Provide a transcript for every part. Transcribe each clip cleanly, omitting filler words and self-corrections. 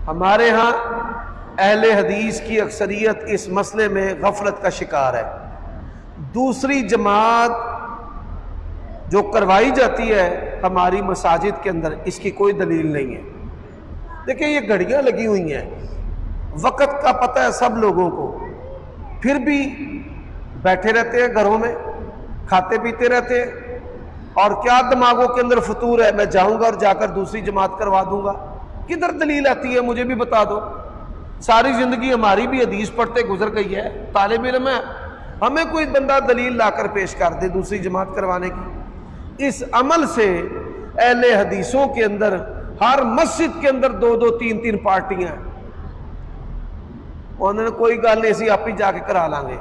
ہمارے ہاں اہل حدیث کی اکثریت اس مسئلے میں غفلت کا شکار ہے. دوسری جماعت جو کروائی جاتی ہے ہماری مساجد کے اندر، اس کی کوئی دلیل نہیں ہے. دیکھیں یہ گھڑیاں لگی ہوئی ہیں، وقت کا پتہ ہے سب لوگوں کو، پھر بھی بیٹھے رہتے ہیں گھروں میں، کھاتے پیتے رہتے ہیں. اور کیا دماغوں کے اندر فطور ہے میں جاؤں گا اور جا کر دوسری جماعت کروا دوں گا؟ کدھر دلیل آتی ہے؟ مجھے بھی بتا دو. ساری زندگی ہماری بھی حدیث پڑھتے گزر گئی ہے، طالب علم ہے، ہمیں کوئی بندہ دلیل لا کر پیش کر دے دوسری جماعت کروانے کی. اس عمل سے اہل حدیثوں کے اندر ہر مسجد کے اندر 2-2 3-3 پارٹیاں ہیں. انہوں نے کوئی گل نہیں، اسی آپ ہی جا کے کرا لیں گے.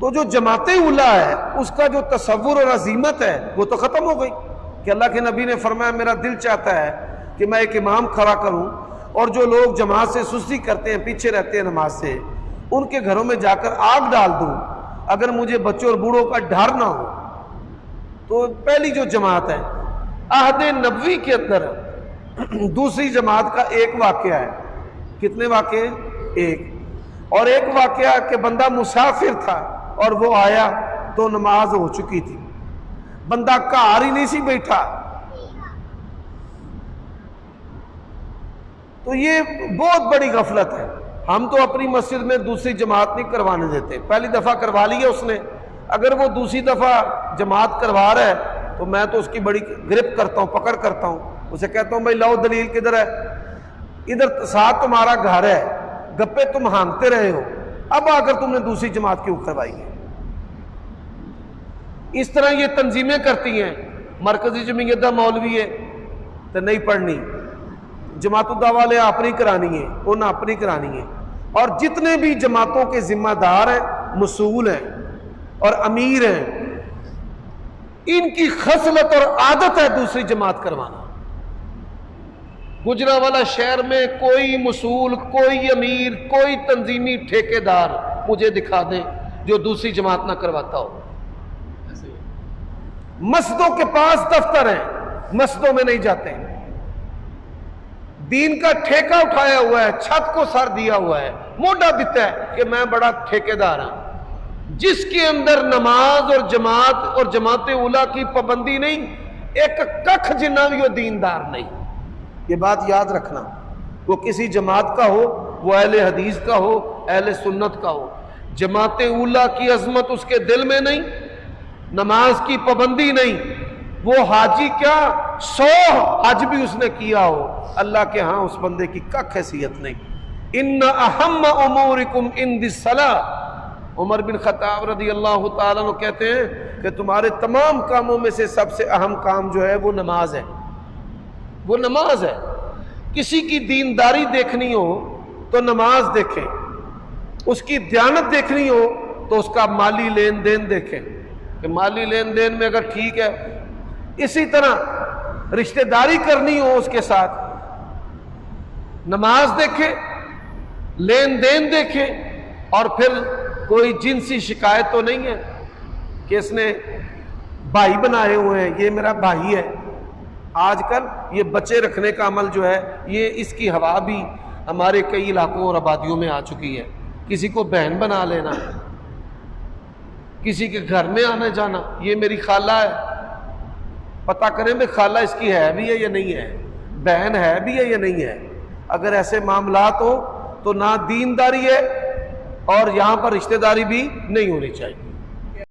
تو جو جماعت اولیٰ ہے اس کا جو تصور اور عظیمت ہے وہ تو ختم ہو گئی کہ اللہ کے نبی نے فرمایا میرا دل چاہتا ہے کہ میں ایک امام کھڑا کروں اور جو لوگ جماعت سے سستی کرتے ہیں، پیچھے رہتے ہیں نماز سے، ان کے گھروں میں جا کر آگ ڈال دوں اگر مجھے بچوں اور بوڑھوں کا ڈر نہ ہو. تو پہلی جو جماعت ہے عہد نبوی کے اندر دوسری جماعت کا ایک واقعہ ہے. کتنے واقعے؟ ایک. اور ایک واقعہ کہ بندہ مسافر تھا اور وہ آیا تو نماز ہو چکی تھی، بندہ گھر ہی نہیں سی بیٹھا. تو یہ بہت بڑی غفلت ہے. ہم تو اپنی مسجد میں دوسری جماعت نہیں کروانے دیتے. پہلی دفعہ کروا لی ہے اس نے، اگر وہ دوسری دفعہ جماعت کروا رہا ہے تو میں تو اس کی بڑی گرفت کرتا ہوں، پکڑ کرتا ہوں. اسے کہتا ہوں بھائی لاؤ دلیل کدھر ہے؟ ادھر ساتھ تمہارا گھر ہے، گپے تم ہانکتے رہے ہو، اب آ کر تم نے دوسری جماعت کیوں کروائی ہے؟ اس طرح یہ تنظیمیں کرتی ہیں. مرکزی جمعیت دا مولوی ہے تو نہیں پڑھنی، جماعت الدعوہ والے اپنی کرانی ہے، انہیں اپنی کرانی ہے. اور جتنے بھی جماعتوں کے ذمہ دار ہیں، مسئول ہیں اور امیر ہیں، ان کی خصلت اور عادت ہے دوسری جماعت کروانا. گجرانوالہ شہر میں کوئی مسئول، کوئی امیر، کوئی تنظیمی ٹھیکیدار مجھے دکھا دیں جو دوسری جماعت نہ کرواتا ہو. مسجدوں کے پاس دفتر ہیں، مسجدوں میں نہیں جاتے. دین کا ٹھیکہ اٹھایا ہوا ہے، چھت کو سر دیا ہوا ہے، موڈا دیتا ہے کہ میں بڑا ٹھیکیدار ہوں. جس کے اندر نماز اور جماعت اولیٰ کی پابندی نہیں، ایک ککھ جنہ بھی وہ دیندار نہیں. یہ بات یاد رکھنا. وہ کسی جماعت کا ہو، وہ اہل حدیث کا ہو، اہل سنت کا ہو، جماعت اولیٰ کی عظمت اس کے دل میں نہیں، نماز کی پابندی نہیں، وہ حاجی کیا 100 حج بھی اس نے کیا ہو، اللہ کے ہاں اس بندے کی کک حیثیت نہیں. ان اہم امورکم عندی الصلاۃ، عمر بن خطاب رضی اللہ تعالیٰ عنہ کہتے ہیں کہ تمہارے تمام کاموں میں سے سب سے اہم کام جو ہے وہ نماز ہے. وہ نماز ہے. کسی کی دینداری دیکھنی ہو تو نماز دیکھیں، اس کی دیانت دیکھنی ہو تو اس کا مالی لین دین دیکھیں کہ مالی لین دین میں اگر ٹھیک ہے. اسی طرح رشتہ داری کرنی ہو اس کے ساتھ، نماز دیکھیں، لین دین دیکھیں. اور پھر کوئی جنسی شکایت تو نہیں ہے کہ اس نے بھائی بنائے ہوئے ہیں، یہ میرا بھائی ہے. آج کل یہ بچے رکھنے کا عمل جو ہے، یہ اس کی ہوا بھی ہمارے کئی علاقوں اور آبادیوں میں آ چکی ہے. کسی کو بہن بنا لینا، کسی کے گھر میں آنا جانا، یہ میری خالہ ہے، پتہ کریں بھی خالہ اس کی ہے بھی ہے یا نہیں ہے، بہن ہے بھی ہے یا نہیں ہے. اگر ایسے معاملات ہو تو نہ دینداری ہے اور یہاں پر رشتہ داری بھی نہیں ہونی چاہیے.